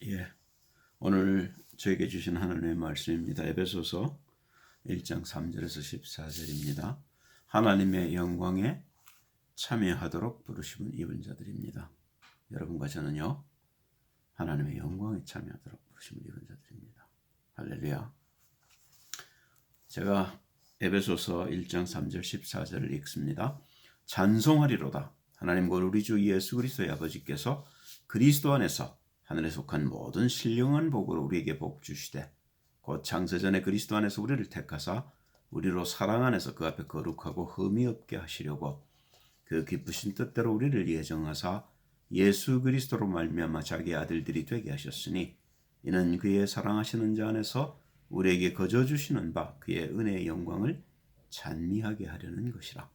예, 오늘 저에게 주신 하나님의 말씀입니다. 에베소서 1장 3절에서 14절입니다. 하나님의 영광에 참여하도록 부르심을 입은 자들입니다. 여러분과 저는요, 하나님의 영광에 참여하도록 부르심을 입은 자들입니다. 할렐루야. 제가 에베소서 1장 3절 14절을 읽습니다. 찬송하리로다. 하나님과 우리 주 예수 그리스도의 아버지께서 그리스도 안에서 하늘에 속한 모든 신령한 복으로 우리에게 복 주시되 곧 창세전에 그리스도 안에서 우리를 택하사 우리로 사랑 안에서 그 앞에 거룩하고 흠이 없게 하시려고 그 기쁘신 뜻대로 우리를 예정하사 예수 그리스도로 말미암아 자기 아들들이 되게 하셨으니 이는 그의 사랑하시는 자 안에서 우리에게 거저 주시는 바 그의 은혜의 영광을 찬미하게 하려는 것이라.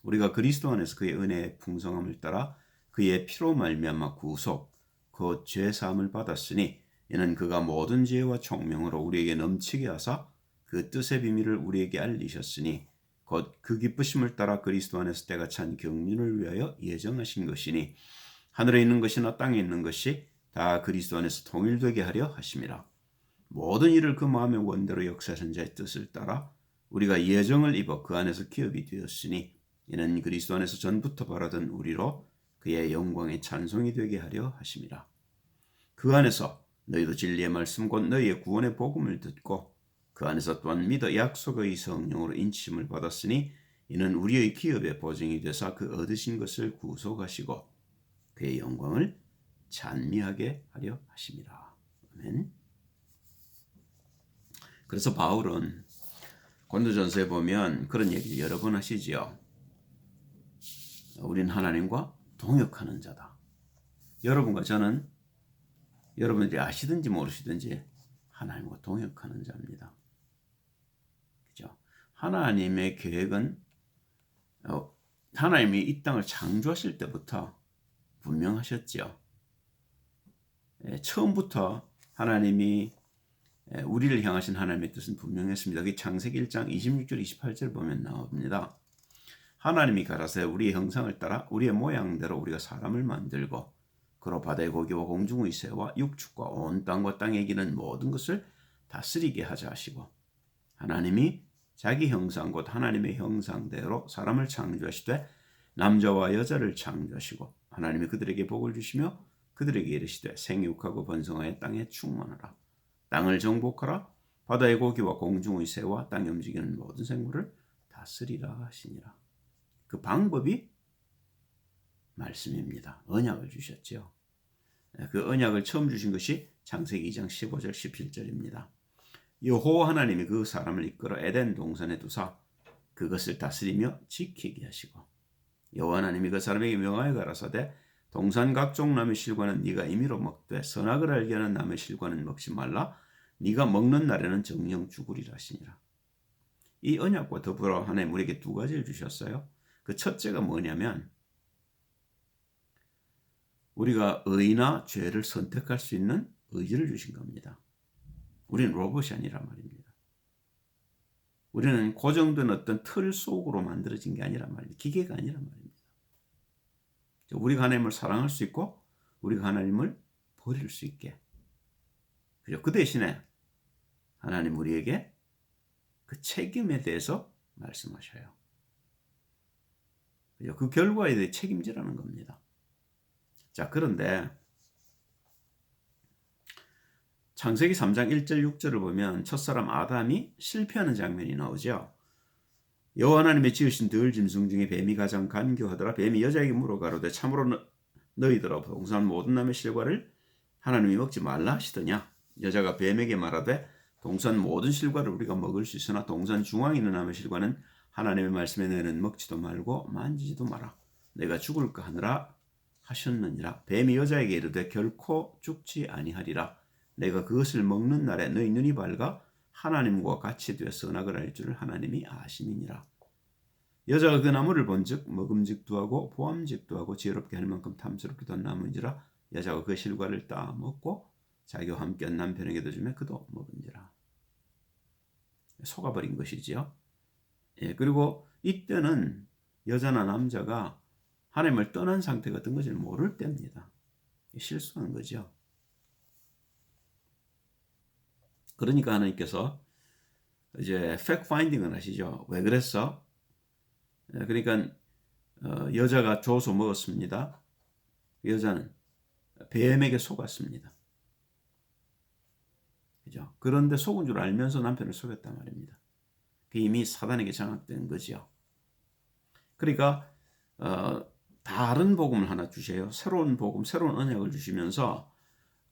우리가 그리스도 안에서 그의 은혜의 풍성함을 따라 그의 피로 말미암아 구속 곧 죄 사함을 받았으니 이는 그가 모든 지혜와 총명으로 우리에게 넘치게 하사 그 뜻의 비밀을 우리에게 알리셨으니 곧 그 기쁘심을 따라 그리스도 안에서 때가 찬 경륜을 위하여 예정하신 것이니 하늘에 있는 것이나 땅에 있는 것이 다 그리스도 안에서 통일되게 하려 하심이라. 모든 일을 그 마음의 원대로 역사하신 자의 뜻을 따라 우리가 예정을 입어 그 안에서 기업이 되었으니 이는 그리스도 안에서 전부터 바라던 우리로 그의 영광의 찬송이 되게 하려 하심이라. 그 안에서 너희도 진리의 말씀 곧 너희의 구원의 복음을 듣고 그 안에서 또한 믿어 약속의 성령으로 인침을 받았으니 이는 우리의 기업의 보증이 되사 그 얻으신 것을 구속하시고 그의 영광을 찬미하게 하려 하심이라. 아멘. 그래서 바울은 고린도전서에 보면 그런 얘기를 여러 번 하시지요. 우린 하나님과 동역하는 자다. 여러분과 저는 여러분들이 아시든지 모르시든지 하나님과 동역하는 자입니다. 그죠? 하나님의 계획은 하나님이 이 땅을 창조하실 때부터 분명하셨죠. 처음부터 하나님이 우리를 향하신 하나님의 뜻은 분명했습니다. 그게 창세기 1장 26절 28절 보면 나옵니다. 하나님이 가라사대 우리의 형상을 따라 우리의 모양대로 우리가 사람을 만들고 그로 바다의 고기와 공중의 새와 육축과 온 땅과 땅에 기는 모든 것을 다스리게 하자 하시고 하나님이 자기 형상 곧 하나님의 형상대로 사람을 창조하시되 남자와 여자를 창조하시고 하나님이 그들에게 복을 주시며 그들에게 이르시되 생육하고 번성하여 땅에 충만하라. 땅을 정복하라. 바다의 고기와 공중의 새와 땅에 움직이는 모든 생물을 다스리라 하시니라. 그 방법이 말씀입니다. 언약을 주셨죠. 그 언약을 처음 주신 것이 창세기 2장 15절 17절입니다. 여호와 하나님이 그 사람을 이끌어 에덴 동산에 두사 그것을 다스리며 지키게 하시고 여호와 하나님이 그 사람에게 명하여 가라사대 동산 각종 나무의 실과는 네가 임의로 먹되 선악을 알게 하는 나무의 실과는 먹지 말라. 네가 먹는 날에는 정령 죽으리라 하시니라. 이 언약과 더불어 하나님 우리에게 두 가지를 주셨어요. 그 첫째가 뭐냐면 우리가 의나 죄를 선택할 수 있는 의지를 주신 겁니다. 우리는 로봇이 아니라 말입니다. 우리는 고정된 어떤 틀 속으로 만들어진 게 아니라 말입니다. 기계가 아니라 말입니다. 우리가 하나님을 사랑할 수 있고 우리가 하나님을 버릴 수 있게. 그 대신에 하나님 우리에게 그 책임에 대해서 말씀하셔요. 그 결과에 대해 책임지라는 겁니다. 자, 그런데 창세기 3장 1절 6절을 보면 첫사람 아담이 실패하는 장면이 나오죠. 여호와 하나님의 지으신 들 짐승 중에 뱀이 가장 간교하더라. 뱀이 여자에게 물어가로되 참으로 너희들아 동산 모든 나무의 실과를 하나님이 먹지 말라 하시더냐. 여자가 뱀에게 말하되 동산 모든 실과를 우리가 먹을 수 있으나 동산 중앙에 있는 나무의 실과는 하나님의 말씀에 너희는 먹지도 말고 만지지도 마라. 내가 죽을까 하느라 하셨느니라. 뱀이 여자에게 이르되 결코 죽지 아니하리라. 내가 그것을 먹는 날에 너희 눈이 밝아 하나님과 같이 되어 선악을 알 줄을 하나님이 아심이니라. 여자가 그 나무를 본즉 먹음직도 하고 보암직도 하고 지혜롭게 할 만큼 탐스럽기도 한 나무인지라. 여자가 그 실과를 따 먹고 자기와 함께한 남편에게도 주며 그도 먹은지라. 속아버린 것이지요. 그리고 이때는 여자나 남자가 하나님을 떠난 상태가 어떤 건지 모를 때입니다. 실수한 거죠. 그러니까 하나님께서 이제 팩트 파인딩을 하시죠. 왜 그랬어? 그러니까 여자가 줘서 먹었습니다. 여자는 뱀에게 속았습니다. 그죠? 그런데 속은 줄 알면서 남편을 속였단 말입니다. 그 이미 사단에게 장악된 거죠. 그러니까 다른 복음을 하나 주세요. 새로운 복음, 새로운 언약을 주시면서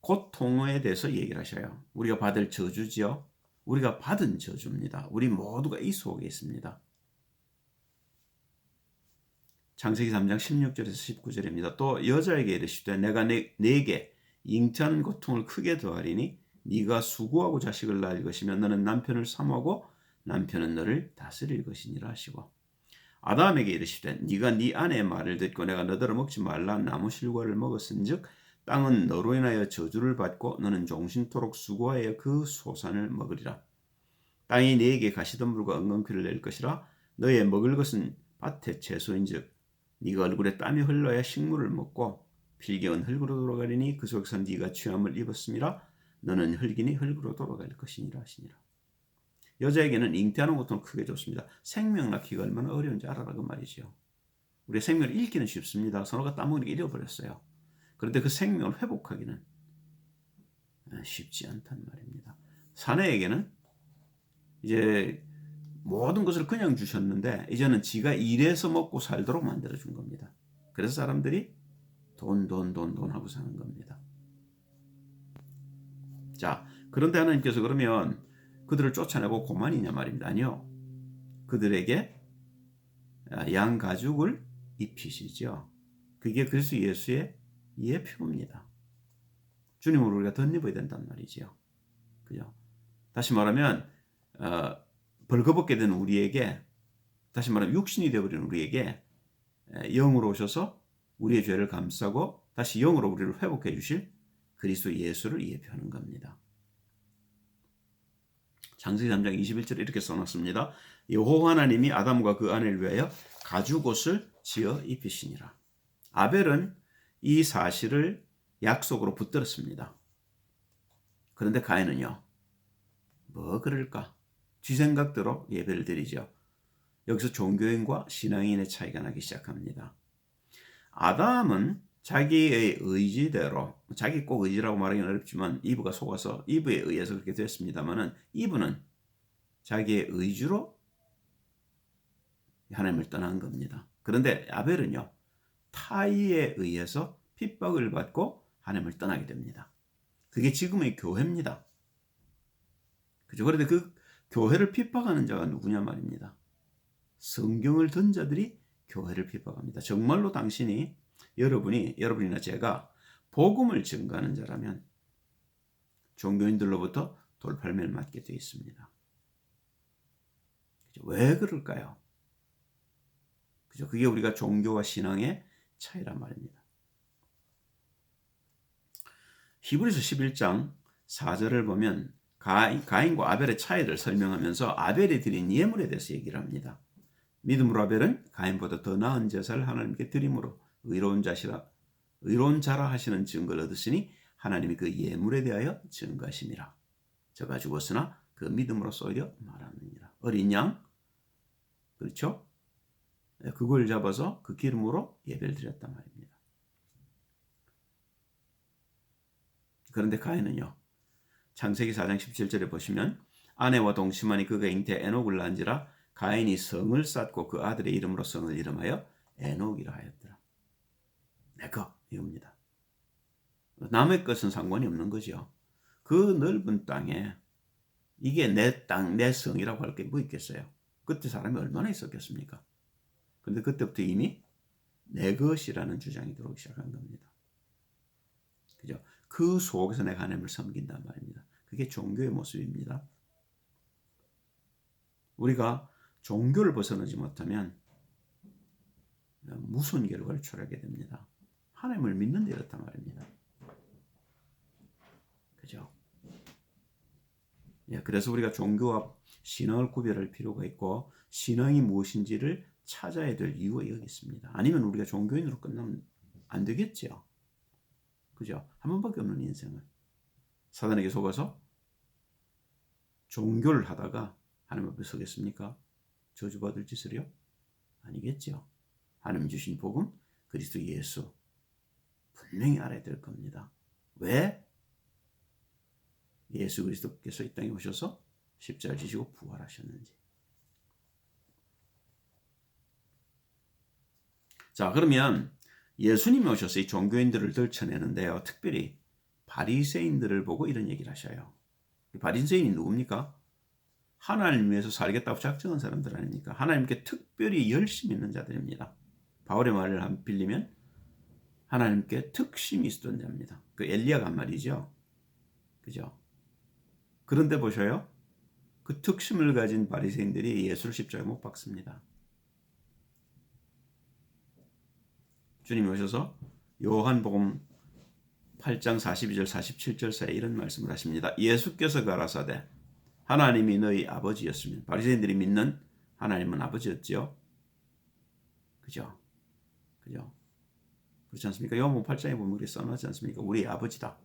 고통에 대해서 얘기를 하셔요. 우리가 받을 저주지요. 우리가 받은 저주입니다. 우리 모두가 이 속에 있습니다. 창세기 3장 16절에서 19절입니다. 또 여자에게 이르시되 내가 네게 잉태하는 고통을 크게 더하리니 네가 수고하고 자식을 낳을 것이면 너는 남편을 사모하고 남편은 너를 다스릴 것이니라 하시고 아담에게 이르시되 네가 네 아내의 말을 듣고 내가 너더러 먹지 말라 나무 실과를 먹었은즉 땅은 너로 인하여 저주를 받고 너는 종신토록 수고하여 그 소산을 먹으리라. 땅이 네게 가시덤불과 엉겅퀴를 낼 것이라. 너의 먹을 것은 밭의 채소인즉 네가 얼굴에 땀이 흘러야 식물을 먹고 필경은 흙으로 돌아가리니 그 속에서 네가 취함을 입었음이라. 너는 흙이니 흙으로 돌아갈 것이니라 하시니라. 여자에게는 잉태하는 고통을 크게 줬습니다. 생명 낳기가 얼마나 어려운지 알아라 그 말이죠. 우리의 생명을 잃기는 쉽습니다. 서로가 따먹으니까 잃어버렸어요. 그런데 그 생명을 회복하기는 쉽지 않단 말입니다. 사내에게는 이제 모든 것을 그냥 주셨는데 이제는 지가 일해서 먹고 살도록 만들어준 겁니다. 그래서 사람들이 돈 하고 사는 겁니다. 자, 그런데 하나님께서 그러면 그들을 쫓아내고 고만이냐 말입니다. 아니요. 그들에게 양 가죽을 입히시죠. 그게 그리스도 예수의 예표입니다. 주님을 우리가 덧입어야 된단 말이죠. 그죠? 다시 말하면 벌거벗게 된 우리에게, 다시 말하면 육신이 되어버린 우리에게 영으로 오셔서 우리의 죄를 감싸고 다시 영으로 우리를 회복해 주실 그리스도 예수를 예표하는 겁니다. 창세기 3장 21절에 이렇게 써놨습니다. 여호와 하나님이 아담과 그 아내를 위하여 가죽옷을 지어 입히시니라. 아벨은 이 사실을 약속으로 붙들었습니다. 그런데 가인은요. 뭐 그럴까? 지 생각대로 예배를 드리죠. 여기서 종교인과 신앙인의 차이가 나기 시작합니다. 아담은 자기의 의지대로, 자기 꼭 의지라고 말하기는 어렵지만 이브가 속아서 이브에 의해서 그렇게 됐습니다만은 이브는 자기의 의지로 하나님을 떠난 겁니다. 그런데 아벨은요. 타의에 의해서 핍박을 받고 하나님을 떠나게 됩니다. 그게 지금의 교회입니다. 그죠? 그런데 그 교회를 핍박하는 자가 누구냐 말입니다. 성경을 든 자들이 교회를 핍박합니다. 정말로 당신이 여러분이나 제가 복음을 증거하는 자라면 종교인들로부터 돌팔매를 맞게 되어 있습니다. 그죠? 왜 그럴까요? 그죠? 그게 우리가 종교와 신앙의 차이란 말입니다. 히브리서 11장 4절을 보면 가인과 아벨의 차이를 설명하면서 아벨이 드린 예물에 대해서 얘기를 합니다. 믿음으로 아벨은 가인보다 더 나은 제사를 하나님께 드림으로 의로운 자라 하시는 증거를 얻으시니 하나님이 그 예물에 대하여 증거하심이라. 저가 죽었으나 그 믿음으로 쏘려 말하느니라. 어린 양, 그렇죠? 그걸 잡아서 그 기름으로 예배를 드렸단 말입니다. 그런데 가인은요. 창세기 4장 17절에 보시면 아내와 동침하니 그가 잉태 에녹을 낳은지라 가인이 성을 쌓고 그 아들의 이름으로 성을 이름하여 에녹이라 하였더라. 내 것 이겁니다. 남의 것은 상관이 없는 거죠. 그 넓은 땅에 이게 내 땅, 내 성이라고 할 게 뭐 있겠어요. 그때 사람이 얼마나 있었겠습니까? 그런데 그때부터 이미 내 것이라는 주장이 들어오기 시작한 겁니다. 그죠? 그 속에서 내가 하나님을 섬긴단 말입니다. 그게 종교의 모습입니다. 우리가 종교를 벗어나지 못하면 무슨 결과를 초래하게 됩니다. 하나님을 믿는 데 이렇단 말입니다. 그죠? 그래서 우리가 종교와 신앙을 구별할 필요가 있고 신앙이 무엇인지를 찾아야 될 이유가 여기 있습니다. 아니면 우리가 종교인으로 끝나면 안 되겠죠. 그죠? 한 번밖에 없는 인생을 사단에게 속아서 종교를 하다가 하나님 앞에 서겠습니까? 저주받을 짓을요? 아니겠죠. 하나님 주신 복음 그리스도 예수 분명히 알아야 될 겁니다. 왜? 예수 그리스도께서 이 땅에 오셔서 십자가를 지시고 부활하셨는지. 자, 그러면 예수님이 오셔서 이 종교인들을 들쳐내는데요. 특별히 바리새인들을 보고 이런 얘기를 하셔요. 바리새인이 누굽니까? 하나님 위해서 살겠다고 작정한 사람들 아닙니까? 하나님께 특별히 열심히 있는 자들입니다. 바울의 말을 빌리면 하나님께 특심이 있었던 자입니다. 그 엘리야가 한 말이죠. 그죠? 그런데 보셔요. 그 특심을 가진 바리새인들이 예수를 십자가에 못 박습니다. 주님이 오셔서 요한복음 8장 42절 47절 사이에 이런 말씀을 하십니다. 예수께서 가라사대 하나님이 너희 아버지였으면, 바리새인들이 믿는 하나님은 아버지였죠. 그죠? 그렇지 않습니까? 요한복음 8장에 보면 그렇게 써놓지 않습니까? 우리 아버지다.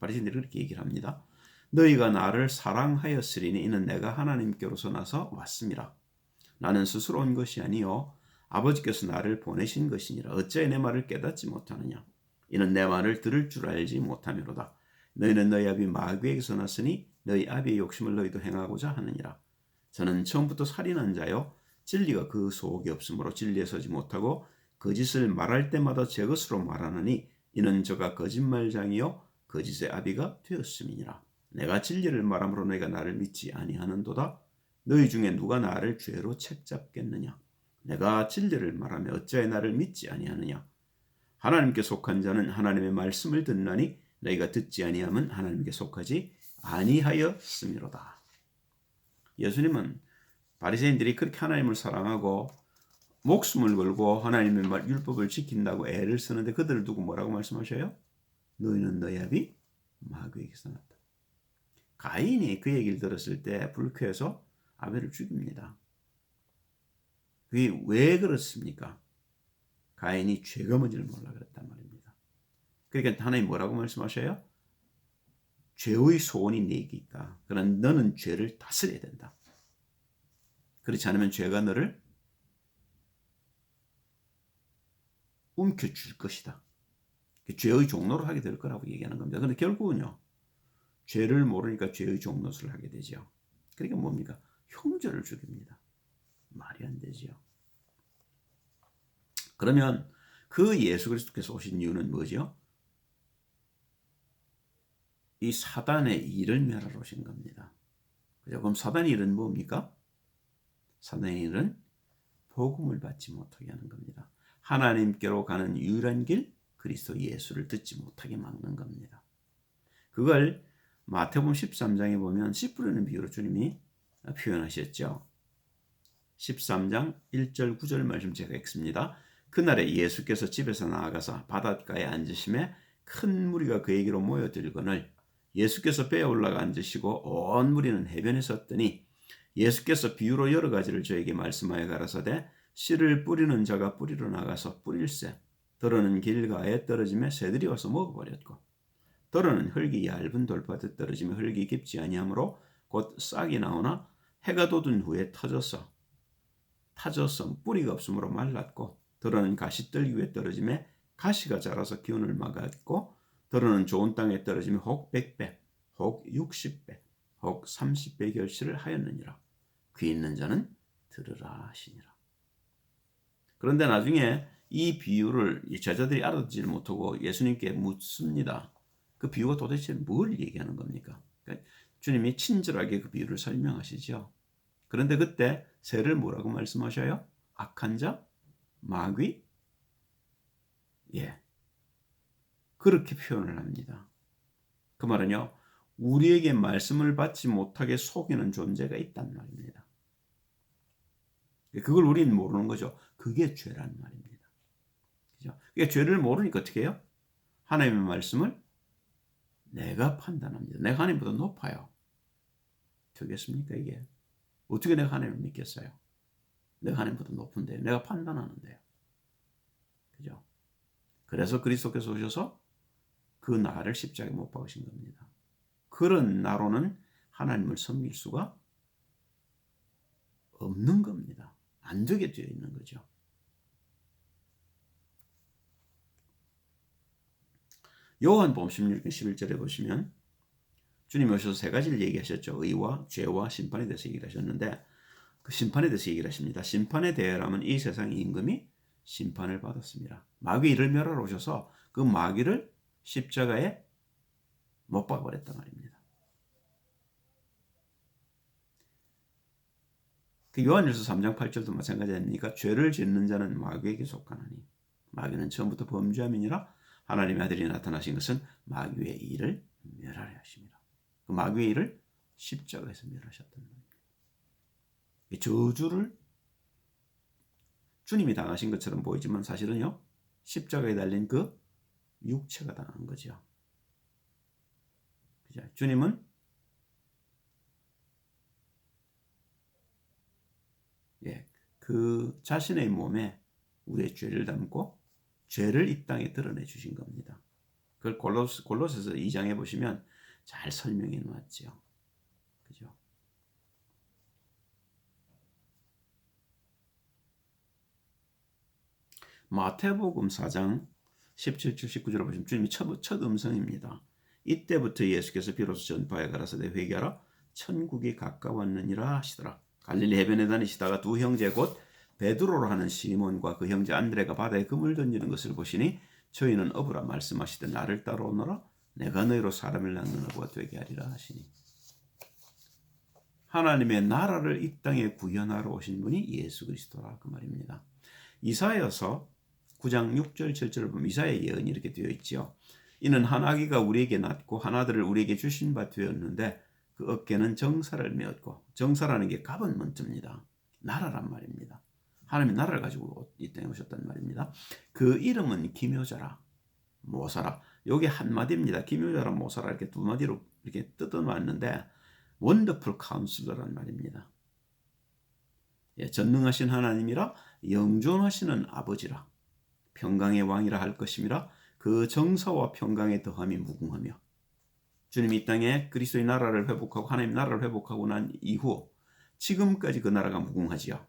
바리새인들이 그렇게 얘기를 합니다. 너희가 나를 사랑하였으리니 이는 내가 하나님께로서 나서 왔음이라. 나는 스스로 온 것이 아니요 아버지께서 나를 보내신 것이니라. 어찌하여 내 말을 깨닫지 못하느냐? 이는 내 말을 들을 줄 알지 못함이로다. 너희는 너희 아비 마귀에게서 났으니 너희 아비의 욕심을 너희도 행하고자 하느니라. 저는 처음부터 살인한 자요 진리가 그 속에 없으므로 진리에 서지 못하고 거짓을 말할 때마다 제 것으로 말하느니 이는 저가 거짓말장이요 거짓의 아비가 되었음이니라. 내가 진리를 말함으로 너희가 나를 믿지 아니하는도다. 너희 중에 누가 나를 죄로 책잡겠느냐? 내가 진리를 말하며 어찌하여 나를 믿지 아니하느냐? 하나님께 속한 자는 하나님의 말씀을 듣나니 너희가 듣지 아니하면 하나님께 속하지 아니하였음이로다. 예수님은 바리새인들이 그렇게 하나님을 사랑하고 목숨을 걸고 하나님의 율법을 지킨다고 애를 쓰는데 그들을 두고 뭐라고 말씀하셔요? 너희는 너희 아비 마귀에게서 났다. 가인이 그 얘기를 들었을 때 불쾌해서 아벨을 죽입니다. 그게 왜 그렇습니까? 가인이 죄가 뭔지를 몰라 그랬단 말입니다. 그러니까 하나님 뭐라고 말씀하셔요? 죄의 소원이 네게 있다. 그러나 너는 죄를 다스려야 된다. 그렇지 않으면 죄가 너를 움켜쥘 것이다. 죄의 종로를 하게 될 거라고 얘기하는 겁니다. 그런데 결국은요. 죄를 모르니까 죄의 종노릇을 하게 되죠. 그러니까 뭡니까? 형제를 죽입니다. 말이 안 되죠. 그러면 그 예수 그리스도께서 오신 이유는 뭐죠? 이 사단의 일을 멸하러 오신 겁니다. 그럼 사단의 일은 뭡니까? 사단의 일은 복음을 받지 못하게 하는 겁니다. 하나님께로 가는 유일한 길 그리스도 예수를 듣지 못하게 막는 겁니다. 그걸 마태복음 13장에 보면 씨 뿌리는 비유로 주님이 표현하셨죠. 13장 1절 9절 말씀 제가 읽습니다. 그날에 예수께서 집에서 나아가서 바닷가에 앉으심에 큰 무리가 그에게로 모여들거늘 예수께서 배에 올라가 앉으시고 온 무리는 해변에 섰더니 예수께서 비유로 여러 가지를 저에게 말씀하여 가라사대 씨를 뿌리는 자가 뿌리러 나가서 뿌릴새 더러는 길가에 떨어지며 새들이 와서 먹어버렸고 더러는 흙이 얇은 돌밭에 떨어지며 흙이 깊지 아니하므로 곧 싹이 나오나 해가 돋은 후에 터져서 뿌리가 없으므로 말랐고 더러는 가시떨기 위에 떨어지며 가시가 자라서 기운을 막았고 더러는 좋은 땅에 떨어지며 혹 100배 혹 60배 혹 30배 결실을 하였느니라. 귀 있는 자는 들으라 하시니라. 그런데 나중에 이 비유를 제자들이 알아듣지 못하고 예수님께 묻습니다. 그 비유가 도대체 뭘 얘기하는 겁니까? 그러니까 주님이 친절하게 그 비유를 설명하시죠. 그런데 그때 새를 뭐라고 말씀하셔요? 악한 자? 마귀? 예. 그렇게 표현을 합니다. 그 말은요. 우리에게 말씀을 받지 못하게 속이는 존재가 있단 말입니다. 그걸 우리는 모르는 거죠. 그게 죄란 말입니다. 그죠? 그러니까 죄를 모르니까 어떻게 해요? 하나님의 말씀을 내가 판단합니다. 내가 하나님보다 높아요. 되겠습니까 이게? 어떻게 내가 하나님을 믿겠어요? 내가 하나님보다 높은데 내가 판단하는데요. 그죠? 그래서 그리스도께서 오셔서 그 나를 십자가에 못 박으신 겁니다. 그런 나로는 하나님을 섬길 수가 없는 겁니다. 안 되게 되어 있는 거죠. 요한복음 16장 11절에 보시면 주님이 오셔서 세 가지를 얘기하셨죠. 의와 죄와 심판에 대해서 얘기를 하셨는데 그 심판에 대해서 얘기를 하십니다. 심판에 대하여라면 이 세상의 임금이 심판을 받았습니다. 마귀 이를 멸하러 오셔서 그 마귀를 십자가에 못 박아버렸단 말입니다. 그 요한일서 3장 8절도 마찬가지 아닙니까? 죄를 짓는 자는 마귀에게 속하나니 마귀는 처음부터 범죄함이니라 하나님의 아들이 나타나신 것은 마귀의 일을 멸하려 하십니다. 그 마귀의 일을 십자가에서 멸하셨단 말입니다. 이 저주를 주님이 당하신 것처럼 보이지만 사실은요, 십자가에 달린 그 육체가 당한 거죠. 그죠? 주님은 그 자신의 몸에 우리의 죄를 담고 죄를 이 땅에 드러내 주신 겁니다. 그걸 골로새서 2장에 보시면 잘 설명해 놓았죠. 그죠? 마태복음 4장 17절 19절을 보시면 주님이 첫 음성입니다. 이때부터 예수께서 비로소 전파에 가라사대 회개하라 천국이 가까웠느니라 하시더라. 갈릴리 해변에 다니시다가 두 형제 곧 베드로로 하는 시몬과 그 형제 안드레가 바다에 그물 던지는 것을 보시니 저희는 어부라 말씀하시되 나를 따라오너라 내가 너희로 사람을 낳는 어부가 되게 하리라 하시니 하나님의 나라를 이 땅에 구현하러 오신 분이 예수 그리스도라 그 말입니다. 이사야서 9장 6절 7절을 보면 이사야의 예언이 이렇게 되어 있지요. 이는 한 아기가 우리에게 낳고 한 아들을 우리에게 주신 바 되었는데 그 어깨는 정사를 메었고 정사라는 게 갑은 문자입니다. 나라란 말입니다. 하나님의 나라를 가지고 이 땅에 오셨단 말입니다. 그 이름은 기묘자라 모사라. 요게 한마디입니다. 기묘자라 모사라 이렇게 두 마디로 이렇게 뜯어놨는데 원더풀 카운슬러란 말입니다. 전능하신 하나님이라 영존하시는 아버지라 평강의 왕이라 할 것임이라 그 정사와 평강의 더함이 무궁하며 주님이 이 땅에 그리스도의 나라를 회복하고 하나님의 나라를 회복하고 난 이후 지금까지 그 나라가 무궁하지요.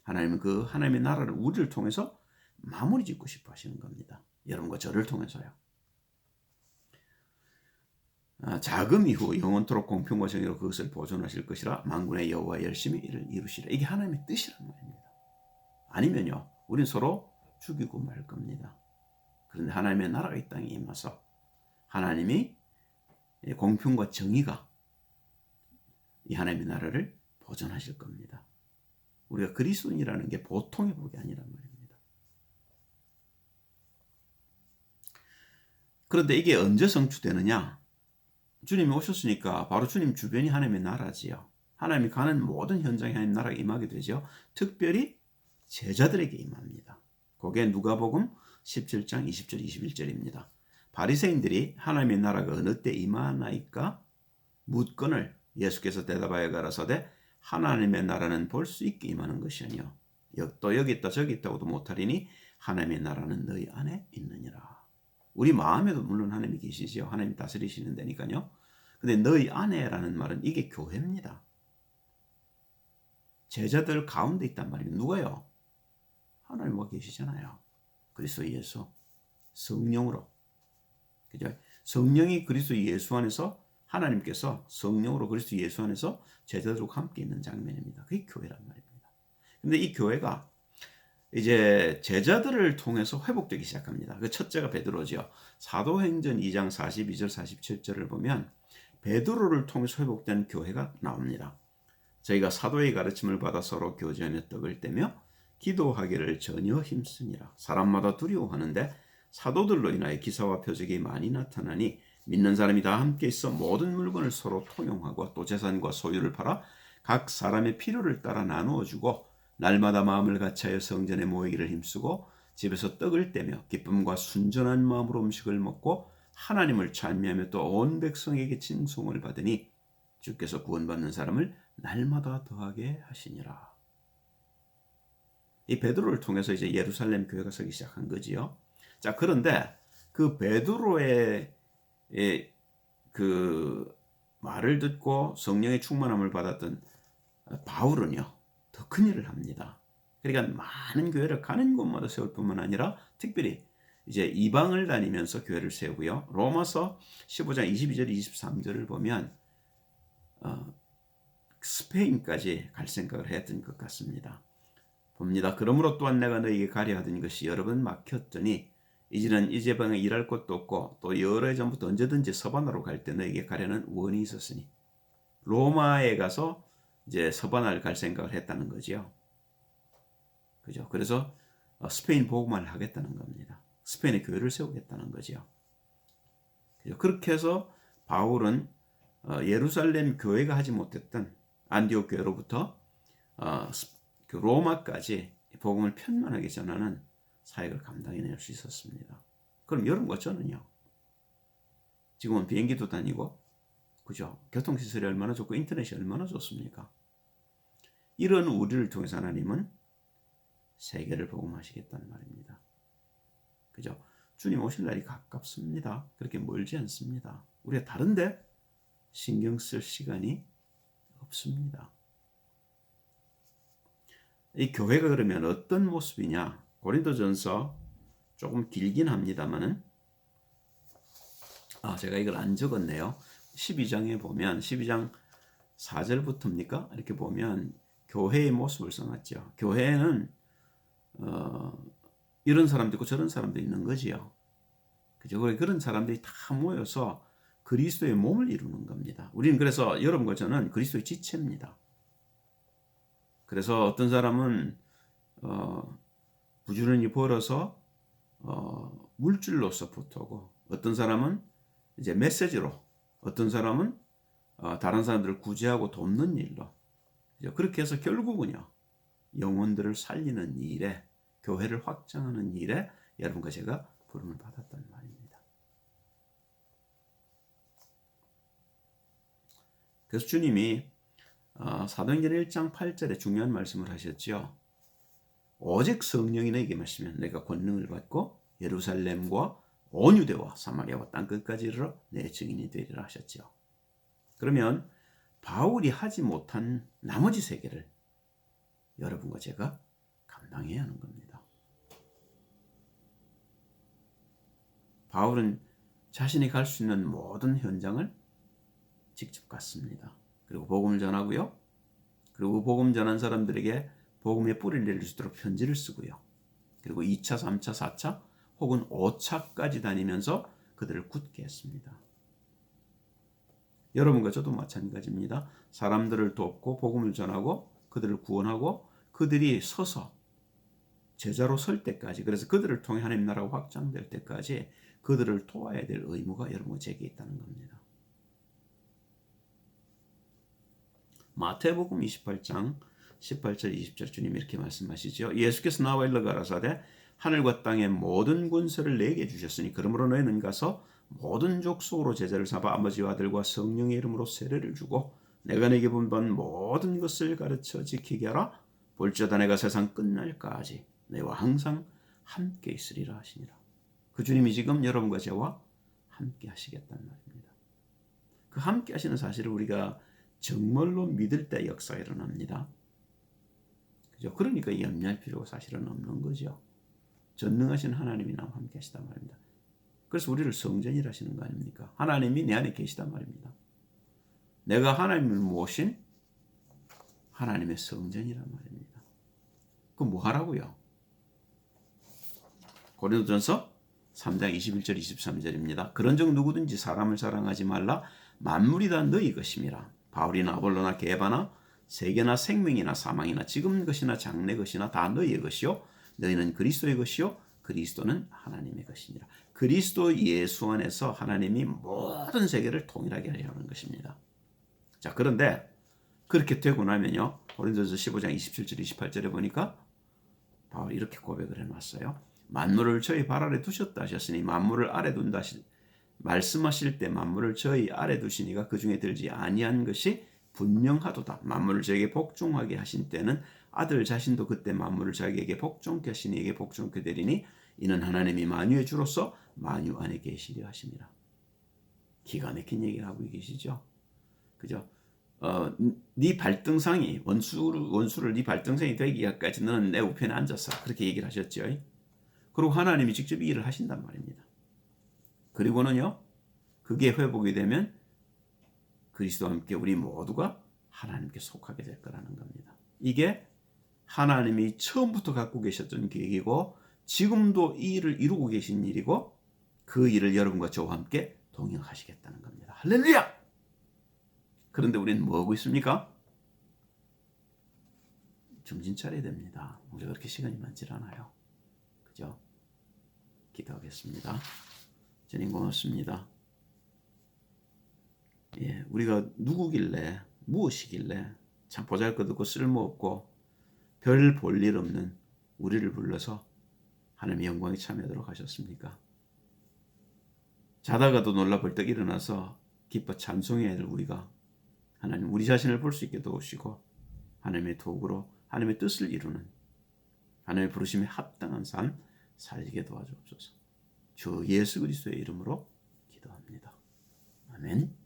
하나님은 그 하나님의 나라를 우리를 통해서 마무리 짓고 싶어 하시는 겁니다. 여러분과 저를 통해서요. 자금 이후 영원토록 공평과 정의로 그것을 보존하실 것이라 만군의 여호와 열심히 이를 이루시라. 이게 하나님의 뜻이란 말입니다. 아니면요 우린 서로 죽이고 말 겁니다. 그런데 하나님의 나라가 이 땅에 임해서 하나님이 공평과 정의가 이 하나님의 나라를 보존하실 겁니다. 우리가 그리스도인이라는 게 보통의 복이 아니란 말입니다. 그런데 이게 언제 성취되느냐? 주님이 오셨으니까 바로 주님 주변이 하나님의 나라지요. 하나님이 가는 모든 현장에 하나님의 나라가 임하게 되죠. 특별히 제자들에게 임합니다. 그게 누가복음 17장 20절 21절입니다. 바리새인들이 하나님의 나라가 어느 때 임하나이까 묻건을 예수께서 대답하여 가라사대 하나님의 나라는 볼 수 있게 임하는 것이 아니요 또 여기 있다 저기 있다고도 못하리니 하나님의 나라는 너희 안에 있느니라. 우리 마음에도 물론 하나님이 계시지요. 하나님 다스리시는 데니까요. 근데 너희 안에라는 말은 이게 교회입니다. 제자들 가운데 있단 말이에요. 누가요? 하나님과 계시잖아요. 그리스도 예수 성령으로. 그죠? 성령이 그리스도 예수 안에서 하나님께서 성령으로 그리스도 예수 안에서 제자들과 함께 있는 장면입니다. 그게 교회란 말입니다. 근데 이 교회가 이제 제자들을 통해서 회복되기 시작합니다. 그 첫째가 베드로죠. 사도행전 2장 42절 47절을 보면 베드로를 통해서 회복된 교회가 나옵니다. 저희가 사도의 가르침을 받아 서로 교제하며 떡을 떼며 기도하기를 전혀 힘쓰니라. 사람마다 두려워하는데 사도들로 인하여 기사와 표적이 많이 나타나니 믿는 사람이 다 함께 있어 모든 물건을 서로 통용하고 또 재산과 소유를 팔아 각 사람의 필요를 따라 나누어 주고 날마다 마음을 같이하여 성전에 모이기를 힘쓰고 집에서 떡을 떼며 기쁨과 순전한 마음으로 음식을 먹고 하나님을 찬미하며 또 온 백성에게 칭송을 받으니 주께서 구원받는 사람을 날마다 더하게 하시니라. 이 베드로를 통해서 이제 예루살렘 교회가 서기 시작한 거지요. 자, 그런데 그 베드로의 그 말을 듣고 성령의 충만함을 받았던 바울은요, 더 큰 일을 합니다. 그러니까 많은 교회를 가는 곳마다 세울 뿐만 아니라 특별히 이제 이방을 다니면서 교회를 세우고요. 로마서 15장 22절 23절을 보면 스페인까지 갈 생각을 했던 것 같습니다. 봅니다. 그러므로 또한 내가 너희에게 가려 하던 것이 여러 번 막혔더니 이제는 이 지방에 일할 곳도 없고 또 여러 해 전부터 언제든지 서바나로 갈 때 너희에게 가려는 원이 있었으니 로마에 가서 이제 서바나를 갈 생각을 했다는 거죠. 그죠? 그래서 스페인 복음화를 하겠다는 겁니다. 스페인의 교회를 세우겠다는 거죠. 그죠? 그렇게 해서 바울은 예루살렘 교회가 하지 못했던 안디옥 교회로부터 로마까지 복음을 편만하게 전하는 사역을 감당해낼 수 있었습니다. 그럼 여러분과 저는요, 지금은 비행기도 다니고, 그죠? 교통시설이 얼마나 좋고 인터넷이 얼마나 좋습니까? 이런 우리를 통해서 하나님은 세계를 복음하시겠다는 말입니다. 그죠? 주님 오실 날이 가깝습니다. 그렇게 멀지 않습니다. 우리가 다른데 신경 쓸 시간이 없습니다. 이 교회가 그러면 어떤 모습이냐? 고린도전서 조금 길긴 합니다만은 제가 이걸 안 적었네요. 12장에 보면 12장 4절부터입니까? 이렇게 보면 교회의 모습을 써놨죠. 교회는 이런 사람도 있고 저런 사람도 있는 거지요. 그죠? 그런 사람들이 다 모여서 그리스도의 몸을 이루는 겁니다. 우리는 그래서 여러분과 저는 그리스도의 지체입니다. 그래서 어떤 사람은 부지런히 벌어서 물질로 서포트하고, 어떤 사람은 이제 메시지로, 어떤 사람은 다른 사람들을 구제하고 돕는 일로, 그렇게 해서 결국은요, 영혼들을 살리는 일에, 교회를 확장하는 일에 여러분과 제가 부름을 받았단 말입니다. 그래서 주님이 사도행전 1장 8절에 중요한 말씀을 하셨죠. 오직 성령이 너에게 마시면 내가 권능을 받고 예루살렘과 온 유대와 사마리아와 땅끝까지 이르러 내 증인이 되리라 하셨죠. 그러면 바울이 하지 못한 나머지 세계를 여러분과 제가 감당해야 하는 겁니다. 바울은 자신이 갈 수 있는 모든 현장을 직접 갔습니다. 그리고 복음을 전하고요. 그리고 복음 전한 사람들에게 복음의 뿌리를 내릴 수 있도록 편지를 쓰고요. 그리고 2차, 3차, 4차 혹은 5차까지 다니면서 그들을 굳게 했습니다. 여러분과 저도 마찬가지입니다. 사람들을 돕고 복음을 전하고 그들을 구원하고 그들이 서서 제자로 설 때까지, 그래서 그들을 통해 하나님 나라가 확장될 때까지 그들을 도와야 될 의무가 여러분과 제게 있다는 겁니다. 마태복음 28장 18절 20절 주님 이렇게 말씀하시죠. 예수께서 나와 일러 가라사대 하늘과 땅의 모든 권세를 내게 주셨으니 그러므로 너희는 가서 모든 족속으로 제자를 삼아 아버지와 아들과 성령의 이름으로 세례를 주고 내가 내게 분부한 모든 것을 가르쳐 지키게 하라. 볼지어다 내가 세상 끝날까지 너희와 항상 함께 있으리라 하시니라. 그 주님이 지금 여러분과 저와 함께 하시겠다는 말입니다. 그 함께 하시는 사실을 우리가 정말로 믿을 때 역사가 일어납니다. 그죠? 그러니까 염려할 필요가 사실은 없는 거죠. 전능하신 하나님이 나와 함께 하시단 말입니다. 그래서 우리를 성전이라 하시는 거 아닙니까? 하나님이 내 안에 계시단 말입니다. 내가 하나님을 모신 하나님의 성전이란 말입니다. 그럼 뭐 하라고요? 고린도전서 3장 21절 23절입니다. 그런즉 누구든지 사람을 사랑하지 말라. 만물이 다 너희 것임이라. 바울이나 아볼로나 게바나 세계나 생명이나 사망이나 지금 것이나 장래 것이나 다 너희의 것이요 너희는 그리스도의 것이요 그리스도는 하나님의 것이니라. 그리스도 예수 안에서 하나님이 모든 세계를 통일하게 하려는 것입니다. 자, 그런데 그렇게 되고 나면요, 고린도전서 15장 27절 28절에 보니까 바울이 이렇게 고백을 해놨어요. 만물을 저희 발 아래 두셨다 하셨으니 만물을 아래 둔다 말씀하실 때 만물을 저희 아래 두시니가 그 중에 들지 아니한 것이 분명하도다. 만물을 저에게 복종하게 하신 때는 아들 자신도 그때 만물을 자기에게 복종케 하시니 이에게 복종케 되리니 이는 하나님이 만유의 주로서 만유 안에 계시려 하심이라. 기가 막힌 얘기를 하고 계시죠. 그죠? 네 발등상이 원수를 네 발등상이 되기까지 너는 내 우편에 앉아서 그렇게 얘기를 하셨죠. 그리고 하나님이 직접 이 일을 하신단 말입니다. 그리고는요, 그게 회복이 되면 그리스도와 함께 우리 모두가 하나님께 속하게 될 거라는 겁니다. 이게 하나님이 처음부터 갖고 계셨던 계획이고 지금도 이 일을 이루고 계신 일이고 그 일을 여러분과 저와 함께 동행하시겠다는 겁니다. 할렐루야! 그런데 우리는 뭐 하고 있습니까? 정신 차려야 됩니다. 우리가 그렇게 시간이 많지 않아요. 그죠? 기도하겠습니다. 주님 고맙습니다. 예, 우리가 누구길래 무엇이길래 참 보잘것없고 쓸모없고 별 볼 일 없는 우리를 불러서 하나님의 영광에 참여하도록 하셨습니까? 자다가도 놀라 벌떡 일어나서 기뻐 찬송해야 될 우리가 하나님 우리 자신을 볼 수 있게 도우시고 하나님의 도구로 하나님의 뜻을 이루는 하나님의 부르심에 합당한 삶 살게 도와주옵소서. 주 예수 그리스도의 이름으로 기도합니다. 아멘.